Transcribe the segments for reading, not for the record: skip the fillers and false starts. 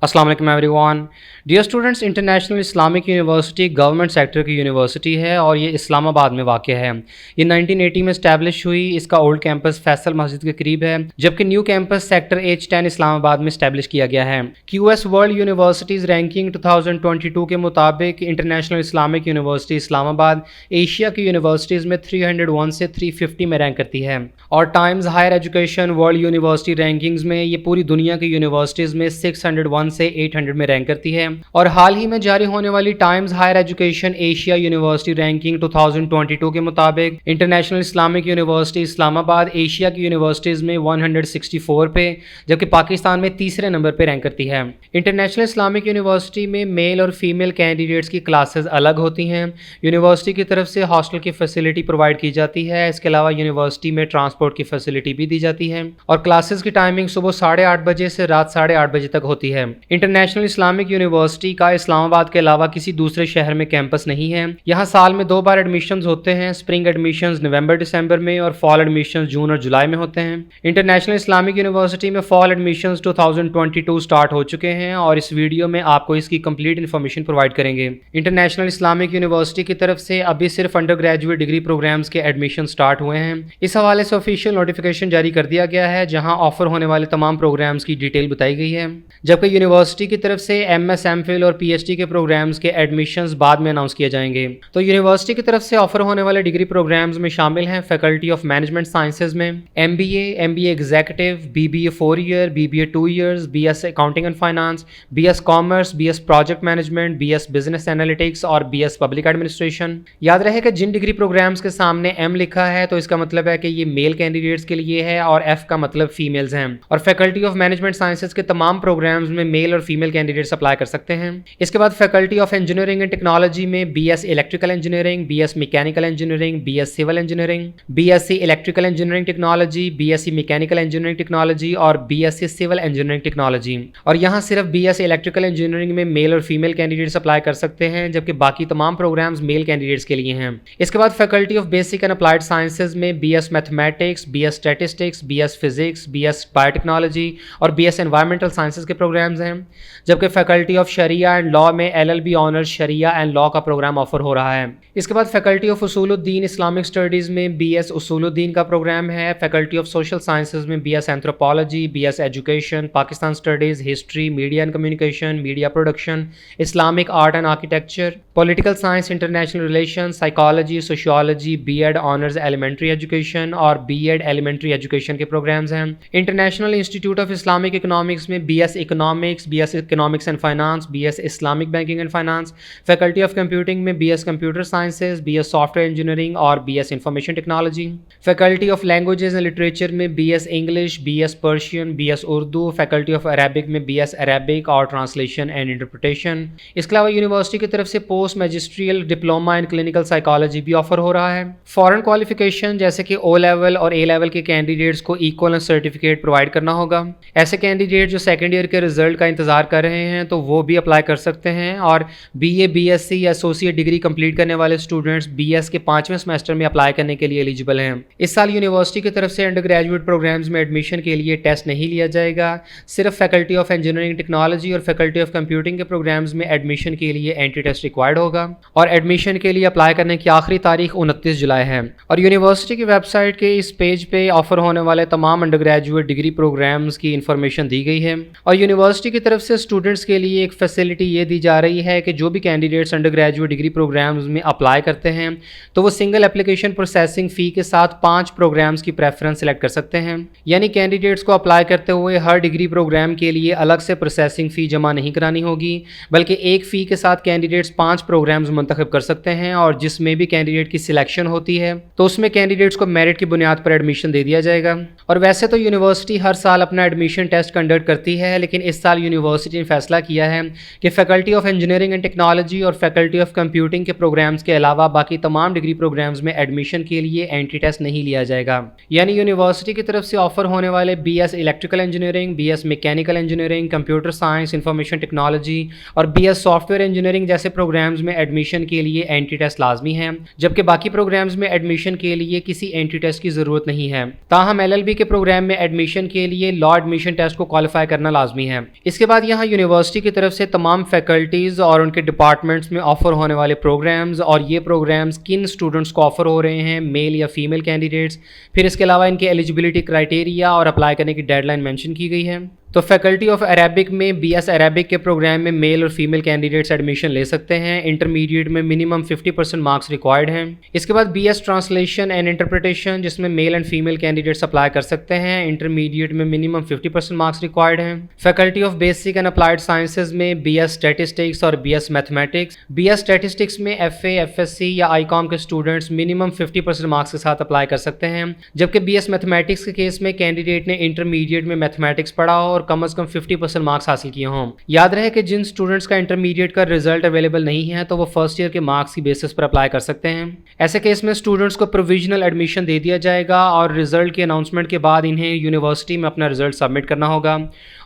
अस्सलाम वालेकुम everyone. Dear students, International Islamic University government sector की यूनिवर्सिटी है और ये इस्लामाबाद में वाक़ है। ये 1980 में इस्टेब्लिश हुई। इसका ओल्ड कैंपस फैसल मस्जिद के करीब है, जबकि new campus sector H10 Islamabad में इस्टेब्लिश किया गया है। QS वर्ल्ड यूनिवर्सिटीज़ रैंकिंग 2022 के मुताबिक International Islamic University Islamabad Asia की यूनिवर्सिटीज़ में 301 से 350 में रैंक करती है और Times Higher Education World University Rankings में ये पूरी दुनिया की यूनिवर्सिटीज़ में 601 से 800 में रैंक करती है। और हाल ही में जारी होने वाली Times Higher Education Asia University Ranking 2022 के मुताबिक International Islamic University Islamabad Asia की यूनिवर्सिटीज़ में 164 पे, जबकि पाकिस्तान में तीसरे नंबर पे रैंक करती है। इंटरनेशनल इस्लामिक यूनिवर्सिटी में मेल और फीमेल कैंडिडेट्स की क्लासेस अलग होती हैं। यूनिवर्सिटी की तरफ से हॉस्टल की फैसिलिटी प्रोवाइड की जाती है। इसके अलावा यूनिवर्सिटी में ट्रांसपोर्ट की फैसिलिटी भी दी जाती है और क्लासेस की टाइमिंग सुबह 8:30 बजे से रात 8:30 बजे तक होती है। इंटरनेशनल इस्लामिक यूनिवर्सिटी का इस्लामाबाद के अलावा किसी दूसरे शहर में कैंपस नहीं है। यहाँ साल में 2 बार एडमिशन्स होते हैं। स्प्रिंग एडमिशन्स नवंबर दिसंबर में और फॉल एडमिशन्स जून और जुलाई में होते हैं। इंटरनेशनल इस्लामिक यूनिवर्सिटी में फॉल एडमिशन्स 2022 स्टार्ट हो चुके हैं और इस वीडियो में आपको इसकी कंप्लीट इन्फॉर्मेशन प्रोवाइड करेंगे। इंटरनेशनल इस्लामिक यूनिवर्सिटी की तरफ से अभी सिर्फ अंडर ग्रेजुएट डिग्री प्रोग्राम्स के एडमिशन स्टार्ट हुए हैं। इस हवाले से ऑफिशियल नोटिफिकेशन जारी कर दिया गया है, जहां ऑफर होने वाले तमाम प्रोग्राम्स की डिटेल बताई गई है, जबकि यूनिवर्सिटी की तरफ से MS, MPhil और PhD के प्रोग्राम्स के एडमिशन्स बाद में अनाउंस किए जाएंगे। तो यूनिवर्सिटी की तरफ से ऑफर होने वाले डिग्री प्रोग्राम्स में शामिल हैं फैकल्टी ऑफ मैनेजमेंट साइंसेज में MBA executive, BBA 4 year, BBA 2 years, BS accounting and finance, BS commerce, BS project management, BS business analytics और BS पब्लिक एडमिनिस्ट्रेशन। याद रहे कि जिन डिग्री प्रोग्राम्स के सामने M लिखा है तो इसका मतलब है कि ये मेल कैंडिडेट्स के लिए है और F का मतलब फीमेल्स हैं। और फैकल्टी ऑफ मैनेजमेंट साइंसेज के तमाम प्रोग्राम्स में मेल और फीमेल कैंडिडेट्स अप्लाई कर सकते हैं। इसके बाद faculty of engineering and technology में BS electrical engineering, BS mechanical engineering, BS civil engineering, BSc electrical engineering technology, BSc mechanical engineering technology और BSc सिविल इंजीनियरिंग टेक्नोलॉजी। और यहाँ सिर्फ BS इलेक्ट्रिकल इंजीनियरिंग में मेल और फीमेल कैंडिडेट्स अप्लाई कर सकते हैं, जबकि बाकी तमाम प्रोग्राम्स मेल कैंडिडेट्स के लिए हैं। इसके बाद faculty of basic and applied sciences में BS mathematics, BS statistics, BS physics, BS biotechnology और BS एनवायरमेंटल साइंसेज के प्रोग्राम्स हैं, जबकि faculty of Shariah and law में LLB honours Shariah and law का प्रोग्राम ऑफर हो रहा है। इसके बाद फैकल्टी ऑफ उसूलुद्दीन इस्लामिक स्टडीज़ में BS उसूलुद्दीन का प्रोग्राम है। फैकल्टी ऑफ सोशल साइंसेज में BS anthropology, BS education, Pakistan studies, history, media and communication, media production, Islamic art and architecture, political science, international relation, psychology, sociology, B.Ed honours elementary education और B.Ed elementary education के programmes हैं। International Institute of Islamic Economics में BS economics, BS economics and finance, BS Islamic banking and finance. Faculty of computing में BS computer sciences, BS software engineering और BS information technology. Faculty of languages and literature में BS English, BS Persian, BS Urdu. Faculty of Arabic में BS Arabic और translation and interpretation. इसके अलावा university की तरफ से post magisterial diploma in clinical psychology भी ऑफर हो रहा है। फॉरेन क्वालिफिकेशन जैसे कि O लेवल और A लेवल के कैंडिडेट्स को इक्वलेंस सर्टिफिकेट प्रोवाइड करना होगा। ऐसे कैंडिडेट जो सेकेंड ईयर के रिजल्ट का इंतजार कर रहे हैं तो वो भी अप्लाई कर सकते हैं और BA, BSc या एसोसिएट डिग्री कंप्लीट करने वाले स्टूडेंट्स BS के 5वें सेमेस्टर में अप्लाई करने के लिए एलिजिबल हैं। इस साल यूनिवर्सिटी की तरफ से अंडर ग्रेजुएट प्रोग्राम्स में एडमिशन के लिए टेस्ट नहीं लिया जाएगा। सिर्फ फैकल्टी ऑफ इंजीनियरिंग टेक्नोलॉजी और फैकल्टी ऑफ कंप्यूटिंग के प्रोग्राम्स में एडमिशन के लिए एंट्री टेस्ट रिक्वायर्ड होगा और एडमिशन के लिए अप्लाई करने की आखिरी तारीख 29 जुलाई है। और यूनिवर्सिटी की वेबसाइट के इस पेज पे ऑफर होने वाले तमाम अंडर ग्रेजुएट डिग्री प्रोग्राम्स की इन्फॉर्मेशन दी गई है। और यूनिवर्सिटी की तरफ से स्टूडेंट्स के लिए एक फैसिलिटी ये दी जा रही है कि जो भी candidates undergraduate degree programmes में अप्लाई करते हैं तो वो सिंगल एप्लीकेशन प्रोसेसिंग फ़ी के साथ 5 प्रोग्राम्स की प्रेफरेंस सेलेक्ट कर सकते हैं। यानी कैंडिडेट्स को अप्लाई करते हुए हर डिग्री प्रोग्राम के लिए अलग से प्रोसेसिंग फ़ी जमा नहीं करानी होगी, बल्कि एक फ़ी के साथ कैंडिडेट्स 5 प्रोग्राम्स मुंतखब कर सकते हैं और जिसमें भी कैंडिडेट की सिलेक्शन होती है तो उसमें कैंडिडेट्स को मेरिट की बुनियाद पर एडमिशन दे दिया जाएगा। और वैसे तो यूनिवर्सिटी हर साल अपना एडमिशन टेस्ट कंडक्ट करती है, लेकिन इस साल यूनिवर्सिटी ने फैसला किया है कि faculty of engineering and technology और फैकल्टी ऑफ कंप्यूटिंग के प्रोग्राम्स के अलावा बाकी तमाम डिग्री प्रोग्राम्स में एडमिशन के लिए एंट्री टेस्ट नहीं लिया जाएगा। यानी यूनिवर्सिटी की तरफ से ऑफर होने वाले BS electrical engineering, BS mechanical engineering, computer science, information technology और BS सॉफ्टवेयर इंजीनियरिंग जैसे प्रोग्राम्स में एडमिशन के लिए एंट्री टेस्ट लाजमी है, जबकि बाकी प्रोग्राम्स में एडमिशन के लिए किसी एंट्री टेस्ट की ज़रूरत नहीं है। ताहम LLB के प्रोग्राम में एडमिशन के लिए लॉ एडमिशन टेस्ट को क्वालिफाई करना लाजमी है। इसके बाद यहाँ यूनिवर्सिटी की तरफ से तमाम फैकल्टीज़ और उनके डिपार्टमेंट्स में ऑफ़र होने वाले प्रोग्राम्स और ये प्रोग्राम्स किन स्टूडेंट्स को ऑफ़र हो रहे हैं, मेल या फीमेल कैंडिडेट्स, फिर इसके अलावा इनके एलिजिबिलिटी क्राइटेरिया और अप्लाई करने की डेडलाइन मेंशन की गई है। तो फैकल्टी ऑफ अरेबिक में बीएस अरेबिक के प्रोग्राम में मेल और फीमेल कैंडिडेट्स एडमिशन ले सकते हैं। इंटरमीडिएट में मिनिमम 50% मार्क्स रिक्वायर्ड हैं। इसके बाद बीएस ट्रांसलेशन एंड इंटरप्रिटेशन जिसमें male and female candidates apply कर सकते हैं। इंटरमीडिएट में मिनिमम 50% मार्क्स रिक्वायर्ड हैं। Faculty of basic and applied sciences में बीएस स्टैटिस्टिक्स और बीएस मैथमेटिक्स। बीएस स्टैटिस्टिक्स में एफए, एफएससी या आईकॉम के स्टूडेंट्स मिनिमम 50% मार्क्स के साथ अप्लाई कर सकते हैं, जबकि बीएस मैथमेटिक्स के केस में कैंडिडेट ने इंटरमीडिएट में मैथमेटिक्स पढ़ा हो और कम से कम 50% मार्क्स हासिल किए हों। याद रहे कि जिन स्टूडेंट्स का इंटरमीडिएट का रिजल्ट अवेलेबल नहीं है तो वो फर्स्ट ईयर के मार्क्स की बेसिस पर अप्लाई कर सकते हैं। ऐसे केस में स्टूडेंट्स को प्रोविजनल एडमिशन दे दिया जाएगा और रिजल्ट के अनाउंसमेंट के बाद इन्हें यूनिवर्सिटी में अपना रिजल्ट सबमिट करना होगा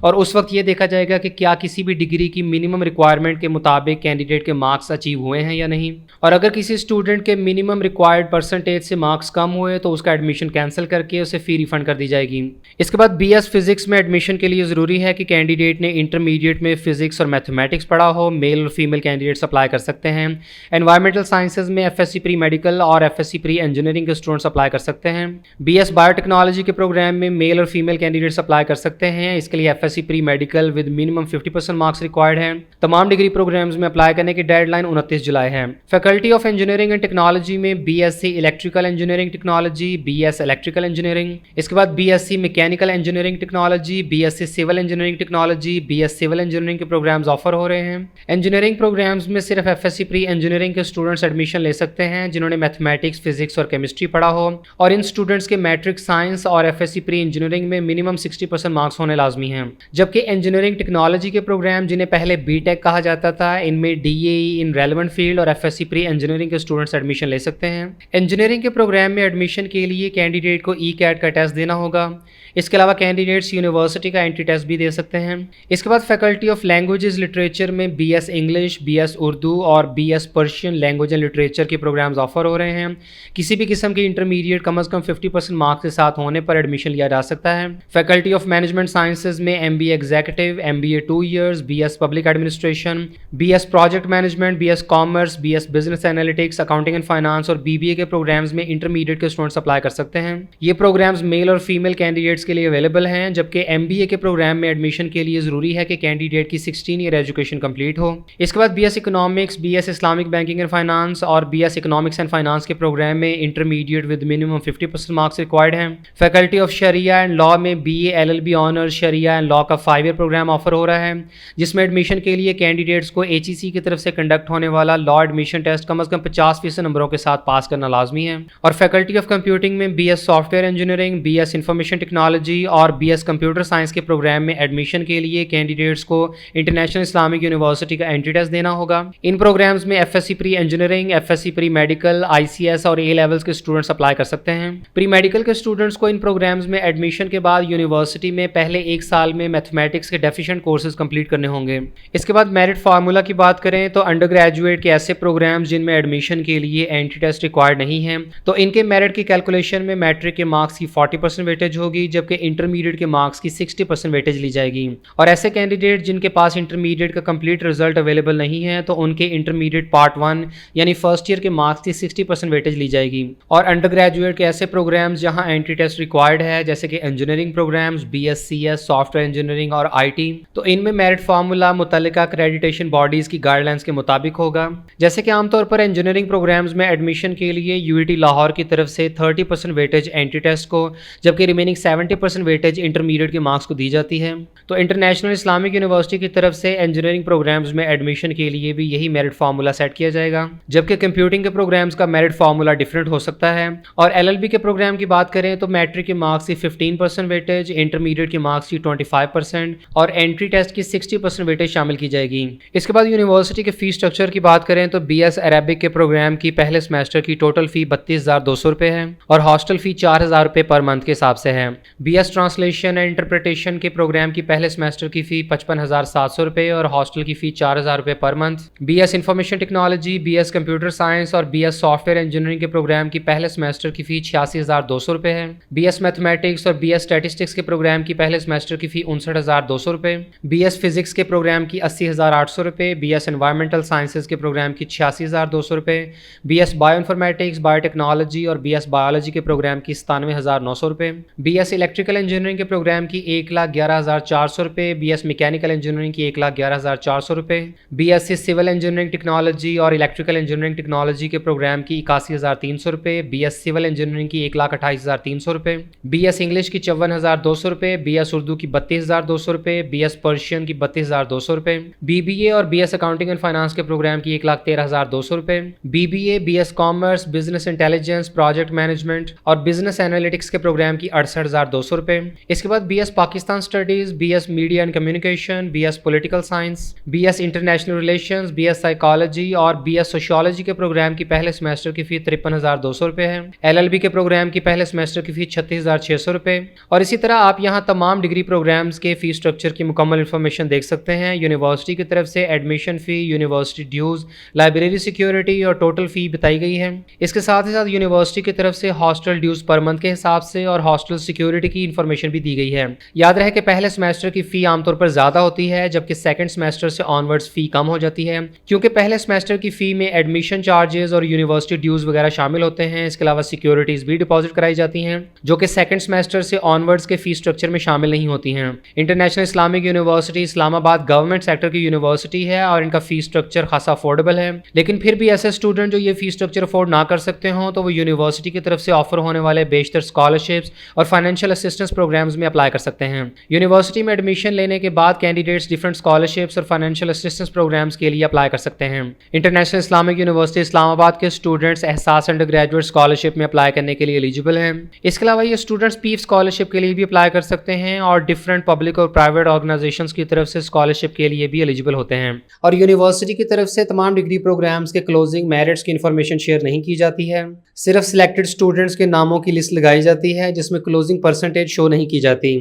और उस वक्त ये देखा जाएगा कि क्या किसी भी डिग्री की मिनिमम रिक्वायरमेंट के मुताबिक कैंडिडेट के मार्क्स अचीव हुए हैं या नहीं। और अगर किसी स्टूडेंट के मिनिमम रिक्वायर्ड परसेंटेज से मार्क्स कम हुए तो उसका एडमिशन कैंसिल करके उसे फी रिफंड कर दी जाएगी। इसके बाद बीएस फिजिक्स में एडमिशन के लिए ज़रूरी है कि कैंडिडेट ने इंटरमीडिएट में फिजिक्स और मैथमेटिक्स पढ़ा हो। मेल और फीमेल कैंडिडेट्स अप्लाई कर सकते हैं। एनवायरमेंटल साइंसेज में एफएससी प्री मेडिकल और एफएससी प्री इंजीनियरिंग के स्टूडेंट्स अप्लाई कर सकते हैं। बीएस बायोटेक्नोलॉजी के प्रोग्राम में मेल और फीमेल कैंडिडेट्स अप्लाई कर सकते हैं। इसके लिए FSc pre medical with minimum 50% marks required है। तमाम डिग्री प्रोग्राम्स में अप्लाई करने की डेडलाइन 29 जुलाई है। Faculty of engineering and technology में BSc electrical engineering technology, BS electrical engineering. इसके बाद BSc mechanical engineering technology, BSc civil engineering technology, BS civil engineering के प्रोग्राम्स ऑफर हो रहे हैं। इंजीनियरिंग प्रोग्राम्स में सिर्फ एफएससी प्री इंजीनियरिंग के स्टूडेंट्स एडमिशन ले सकते हैं जिन्होंने मैथमेटिक्स, फिजिक्स और केमिस्ट्री पढ़ा हो और इन स्टूडेंट्स के मैट्रिक साइंस और एफएससी प्री इंजीनियरिंग में मिनिमम 60% मार्क्स होने लाजमी हैं। जबकि इंजीनियरिंग टेक्नोलॉजी के प्रोग्राम जिन्हें पहले बीटेक कहा जाता था, इनमें डीएई इन रेलेवेंट फील्ड और एफएससी प्री इंजीनियरिंग के स्टूडेंट्स एडमिशन ले सकते हैं। इंजीनियरिंग के प्रोग्राम में एडमिशन के लिए कैंडिडेट को ई कैट का टेस्ट देना होगा। इसके अलावा कैंडिडेट्स यूनिवर्सिटी का एंट्री टेस्ट भी दे सकते हैं। इसके बाद फैकल्टी ऑफ लैंग्वेजेस लिटरेचर में बीएस इंग्लिश, बीएस उर्दू और BS Persian language and literature के प्रोग्राम्स ऑफर हो रहे हैं। किसी भी किस्म की इंटरमीडिएट कम से कम 50% मार्क्स के साथ होने पर एडमिशन लिया जा सकता है। फैकल्टी ऑफ मैनेजमेंट साइंसेज में MBA executive, MBA 2 years, BS public administration, BS project management, BS commerce, BS business analytics, accounting and finance और बीबीए के प्रोग्राम्स में इंटरमीडिएट के स्टूडेंट्स अप्लाई कर सकते हैं। ये प्रोग्राम्स मेल और फीमेल कैंडिडेट्स के लिए अवेलेबल हैं, जबकि एमबीए के प्रोग्राम में एडमिशन के लिए जरूरी है कि कैंडिडेट की 16 ईयर एजुकेशन कंप्लीट हो। इसके बाद BS economics, BS Islamic banking and finance और बीएस इकोनॉमिक्स एंड फाइनेंस के प्रोग्राम में intermediate with minimum 50% marks required हैं। Faculty of Shariah and law में BA LLB honours Shariah and law का 5 year programme offer हो रहा है, जिसमें एडमिशन के लिए कैंडिडेट्स को एचईसी की तरफ से कंडक्ट होने वाला लॉ एडमिशन टेस्ट कम से कम 50% नंबरों के साथ पास करना लाजमी है। और फैकल्टी ऑफ कंप्यूटिंग में BS software engineering, BS information technology और बीएस कंप्यूटर साइंस के प्रोग्राम में एडमिशन के लिए कैंडिडेट्स को इंटरनेशनल इस्लामिक यूनिवर्सिटी का एंट्री टेस्ट देना होगा। इन प्रोग्राम्स में FSc pre engineering, FSc pre medical, ICS और ए लेवल्स के स्टूडेंट्स अप्लाई कर सकते हैं। प्री मेडिकल के स्टूडेंट्स को इन प्रोग्राम्स में एडमिशन के बाद यूनिवर्सिटी में पहले 1 साल में मैथमेटिक्स के डेफिशिएंट कोर्सेज कंप्लीट करने होंगे। इसके बाद मेरिट फार्मूला की बात करें तो अंडर ग्रेजुएट के ऐसे प्रोग्राम्स जिनमें एडमिशन के लिए एंट्री टेस्ट रिक्वायर्ड नहीं है, तो इनके मेरिट की कैलकुलेशन में मैट्रिक के मार्क्स की 40% वेटेज होगी, जबकि इंटरमीडिएट के मार्क्स की 60% वेटेज ली जाएगी। और ऐसे कैंडिडेट जिनके पास इंटरमीडिएट का कंप्लीट रिजल्ट अवेलेबल नहीं है तो उनके इंटरमीडिएट पार्ट 1 यानी फर्स्ट ईयर के मार्क्स की 60% वेटेज ली जाएगी। और अंडर ग्रेजुएट के ऐसे प्रोग्राम्स जहां एंट्री टेस्ट रिक्वायर्ड है जैसे कि engineering programmes, BSCS, software engineering और आईटी, तो इनमें मेरिट फार्मूला मुतल्लिका एक्रेडिटेशन बॉडीज की गाइडलाइंस के मुताबिक होगा। जैसे कि आमतौर पर इंजीनियरिंग प्रोग्राम्स में एडमिशन के लिए यूआईटी लाहौर की तरफ से 30% वेटेज एंट्री टेस्ट को, जबकि रिमेनिंग 70% वेटेज इंटरमीडिएट के मार्क्स को दी जाती है। तो इंटरनेशनल इस्लामिक यूनिवर्सिटी की तरफ से इंजीनियरिंग प्रोग्राम्स में एडमिशन के लिए भी यही मेरिट फार्मूला सेट किया जाएगा, जबकि कंप्यूटिंग के प्रोग्राम्स का मेरिट फार्मूला डिफरेंट हो सकता है। और एलएलबी के प्रोग्राम की बात करें तो मैट्रिक के मार्क्स की 15% वेटेज, इंटरमीडिएट के मार्क्स की 25% और एंट्री टेस्ट की 60% वेटेज शामिल की जाएगी। इसके बाद यूनिवर्सिटी के फीस स्ट्रक्चर की बात करें तो बीएस अरेबिक के प्रोग्राम की पहले सेमेस्टर की टोटल फी 32,200 रुपये है और हॉस्टल फी 4,000 रुपये पर मंथ के हिसाब से है। बीएस ट्रांसलेशन एंड इंटरप्रिटेशन के प्रोग्राम की पहले सेमेस्टर की फ़ी 55,700 रुपये और हॉस्टल की फ़ी 4,000 रुपये per month. BS information technology, BS computer science और BS सॉफ्टवेयर इंजीनियरिंग के प्रोग्राम की पहले सेमेस्टर की फ़ी 86,200 रुपये है। BS मैथमेटिक्स और BS स्टैटिस्टिक्स के प्रोग्राम की पहले सेमेस्टर की फ़ी 59,200 रुपये। BS फिजिक्स के प्रोग्राम की 80,800 रुपये। BS एनवायरमेंटल साइंसेज के प्रोग्राम की 86,200 रुपये। BS बायो इन्फॉर्मेटिक्स, बायोटेक्नोलॉजी और BS बायोलॉजी के प्रोग्राम की 97,900 रुपये। BS इलेक्ट्रिकल इंजीनियरिंग के प्रोग्राम की 1,11,400 रुपये। BS मैकेनिकल इंजीनियरिंग की 1,11,400 रुपये। BSc सिविल इंजीनियरिंग टेक्नोलॉजी और इलेक्ट्रिकल इंजीनियरिंग टेक्नोलॉजी के प्रोग्राम की 81,300 रुपये। BS सिविल इंजीनियरिंग की 1,28,300 रुपये। BS इंग्लिश की 54,200 रुपये। BS उर्दू की 32,200 रुपये। BS पर्शियन की 32,200 रुपये। BBA और BS अकाउंटिंग एंड फाइनेंस के प्रोग्राम की 1,13,200 रुपये। BBA, BS commerce, business intelligence, project management और बिजनेस एनालिटिक्स के प्रोग्राम की 68,200 रुपये। इसके बाद BS Pakistan studies, BS media and communication, BS political science, BS international relations, BS psychology और BS सोशियोलॉजी के प्रोग्राम की पहले सेमेस्टर की फी 53,200 रुपये है। LLB के प्रोग्राम की पहले सेमेस्टर की फी 36,600 रुपये। और इसी तरह आप यहाँ तमाम डिग्री प्रोग्राम्स के फी स्ट्रक्चर की मुकम्मल इन्फॉर्मेशन देख सकते हैं। यूनिवर्सिटी की तरफ से एडमिशन फ़ी, यूनिवर्सिटी ड्यूज़, लाइब्रेरी सिक्योरिटी और टोटल फ़ी बताई गई है। इसके साथ ही साथ यूनिवर्सिटी की तरफ से हॉस्टल ड्यूज़ पर मंथ के हिसाब से और हॉस्टल सिक्योरिटी की इन्फॉर्मेशन भी दी गई है। याद रहे कि पहले सेमेस्टर की फ़ी आमतौर पर ज़्यादा होती है, जबकि सेकंड सेमेस्टर से ऑनवर्ड्स फ़ी कम हो जाती है, क्योंकि पहले सेमेस्टर की फ़ी में एडमिशन चार्जेस और यूनिवर्सिटी ड्यूज़ वगैरह शामिल होते हैं। इसके अलावा सिक्योरिटीज़ भी डिपॉजिट कराई जाती हैं, जो कि सेकंड सेमेस्टर से ऑनवर्ड्स के फ़ी स्ट्रक्चर में शामिल नहीं होती हैं। International Islamic University Islamabad government sector की यूनिवर्सिटी है और इनका फ़ी स्ट्रक्चर खासा अफोर्डेबल है। लेकिन फिर भी ऐसे स्टूडेंट जो ये फ़ी स्ट्रक्चर अफोर्ड ना कर सकते हों, तो वो यूनिवर्सिटी की तरफ से ऑफर होने वाले बेशतर स्कॉलरशिप्स और फाइनेंशियल असिस्टेंस प्रोग्राम्स में अप्लाई कर सकते हैं। यूनिवर्सिटी में एडमिशन लेने के बाद कैंडिडेट्स डिफरेंट स्कॉलरशिप्स और फाइनेंशियल असिस्टेंस प्रोग्राम्स के लिए अप्लाई कर सकते हैं। इंटरनेशनल इस्लामिक यूनिवर्सिटी इस्लामाबाद के स्टूडेंट्स एहसास अंडर ग्रेजुएट स्कॉलरशिप में अप्लाई करने के लिए एलिजिबल हैं। इसके अलावा ये स्टूडेंट्स पीफ स्कॉलरशिप के लिए भी अप्लाई कर सकते हैं और डिफरेंट पब्लिक और प्राइवेट ऑर्गेनाइजेशंस की तरफ से स्कॉलरशिप के लिए भी एलिजिबल होते हैं। और यूनिवर्सिटी की तरफ से तमाम डिग्री प्रोग्राम्स के क्लोजिंग मेरिट्स की इन्फॉर्मेशन शेयर नहीं की जाती है। सिर्फ सिलेक्टेड स्टूडेंट्स के नामों की लिस्ट लगाई जाती है, जिसमें क्लोजिंग परसेंटेज शो नहीं की जाती।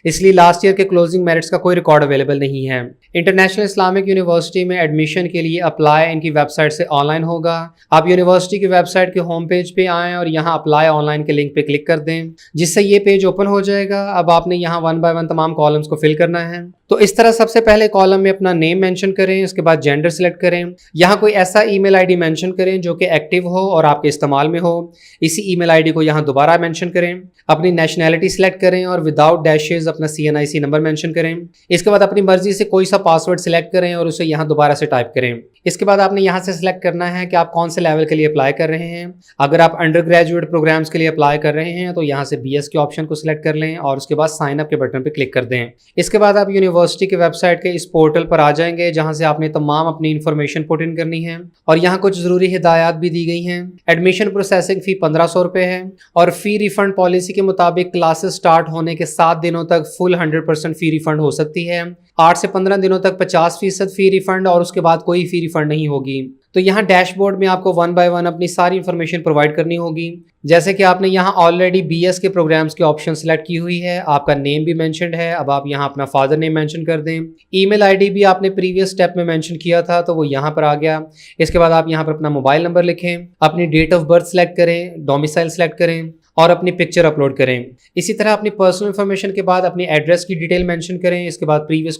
इसलिए लास्ट ईयर के क्लोजिंग मेरिट्स का कोई रिकॉर्ड अवेलेबल नहीं है। इंटरनेशनल इस्लामिक यूनिवर्सिटी में एडमिशन के लिए अप्लाई इनकी वेबसाइट से ऑनलाइन होगा। आप यूनिवर्सिटी की वेबसाइट के होम पेज पे आएँ और यहाँ अप्लाई ऑनलाइन के लिंक पे क्लिक कर दें, जिससे ये पेज ओपन हो जाएगा। अब आपने यहाँ 1 बाय 1 तमाम कॉलम्स को फिल करना है। तो इस तरह सबसे पहले कॉलम में अपना नेम मेंशन करें, उसके बाद जेंडर सिलेक्ट करें। यहाँ कोई ऐसा ईमेल आईडी मेंशन करें जो कि एक्टिव हो और आपके इस्तेमाल में हो। इसी ईमेल आईडी को यहाँ दोबारा मेंशन करें। अपनी नेशनैलिटी सिलेक्ट करें और विदाउट डैशेज अपना CNIC नंबर मेंशन करें। इसके बाद अपनी मर्जी से कोई सा पासवर्ड सिलेक्ट करें और उसे यहाँ दोबारा से टाइप करें। इसके बाद आपने यहाँ से सिलेक्ट करना है कि आप कौन से लेवल के लिए अप्लाई कर रहे हैं। अगर आप अंडर ग्रेजुएट प्रोग्राम्स के लिए अप्लाई कर रहे हैं तो यहाँ से BS के ऑप्शन को सिलेक्ट कर लें और उसके बाद साइन अप के बटन पर क्लिक कर दें। इसके बाद आप यूनिवर्सिटी की वेबसाइट के इस पोर्टल पर आ जाएंगे, जहाँ से आपने तमाम अपनी इन्फॉर्मेशन पुट इन करनी है और यहाँ कुछ ज़रूरी हिदायत भी दी गई हैं। एडमिशन प्रोसेसिंग फ़ी 1500 रुपये है और फ़ी रिफंड पॉलिसी के मुताबिक क्लासेस स्टार्ट होने के 7 दिनों तक फुल 100% फ़ी रिफंड हो सकती है। 8 से 15 दिनों तक 50% फ़ी रिफंड और उसके बाद कोई फ़ी रिफंड नहीं होगी। तो यहाँ डैशबोर्ड में आपको 1 बाय 1 अपनी सारी इन्फॉर्मेशन प्रोवाइड करनी होगी। जैसे कि आपने यहाँ ऑलरेडी BS के प्रोग्राम्स के ऑप्शन सेलेक्ट की हुई है, आपका नेम भी मेंशन्ड है। अब आप यहाँ अपना फादर नेम मेंशन कर दें। ईमेल आईडी भी आपने प्रीवियस स्टेप में मेंशन किया था तो वो यहाँ पर आ गया। इसके बाद आप यहाँ पर अपना मोबाइल नंबर लिखें, अपनी डेट ऑफ बर्थ सेलेक्ट करें, डोमिसाइल सेलेक्ट करें और अपनी पिक्चर अपलोड करें। इसी तरह अपनी पर्सनल इन्फॉर्मेशन के बाद अपनी एड्रेस की डिटेल मेंशन करें। इसके बाद प्रीवियस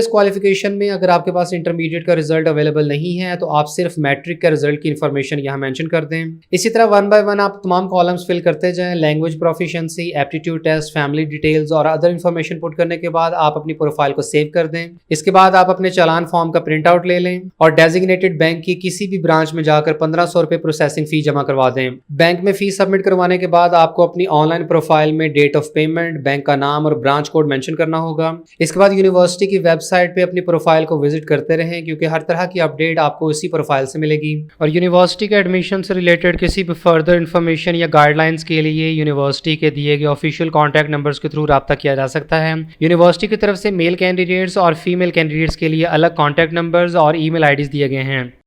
क्वालिफिकेशन में अगर आपके पास इंटरमीडिएट का रिजल्ट अवेलेबल नहीं है तो आप सिर्फ मैट्रिक का रिजल्ट की इन्फॉर्मेशन यहाँ मेंशन कर दें। इसी तरह 1 बाय 1 आप तमाम कॉलम्स फिल करते जाएं। Language proficiency, aptitude test, family details और अदर इन्फॉर्मेशन पुट करने के बाद आप अपनी प्रोफाइल को सेव कर दें। इसके बाद आप अपने चालान फॉर्म का प्रिंट आउट ले लें और डेजिग्नेटेड बैंक की किसी भी ब्रांच में जाकर 1500 रुपये प्रोसेसिंग फी जमा करवा दें। बैंक में फीस सबमिट करवाने के बाद आपको अपनी ऑनलाइन प्रोफाइल में डेट ऑफ पेमेंट, बैंक का नाम और ब्रांच कोड मेंशन करना होगा। इसके बाद यूनिवर्सिटी की वेबसाइट पे अपनी प्रोफाइल को विजिट करते रहें, क्योंकि हर तरह की अपडेट आपको इसी प्रोफाइल से मिलेगी। और यूनिवर्सिटी के एडमिशन से रिलेटेड किसी भी फर्दर इन्फॉर्मेशन या गाइडलाइंस के लिए यूनिवर्सिटी के दिए गए ऑफिशियल कॉन्टैक्ट नंबर्स के थ्रू रब्ता किया जा सकता है। यूनिवर्सिटी की तरफ से मेल कैंडिडेट्स और फीमेल कैंडिडेट्स के लिए अलग कॉन्टैक्ट नंबर्स और ईमेल आईडीज दिए गए हैं।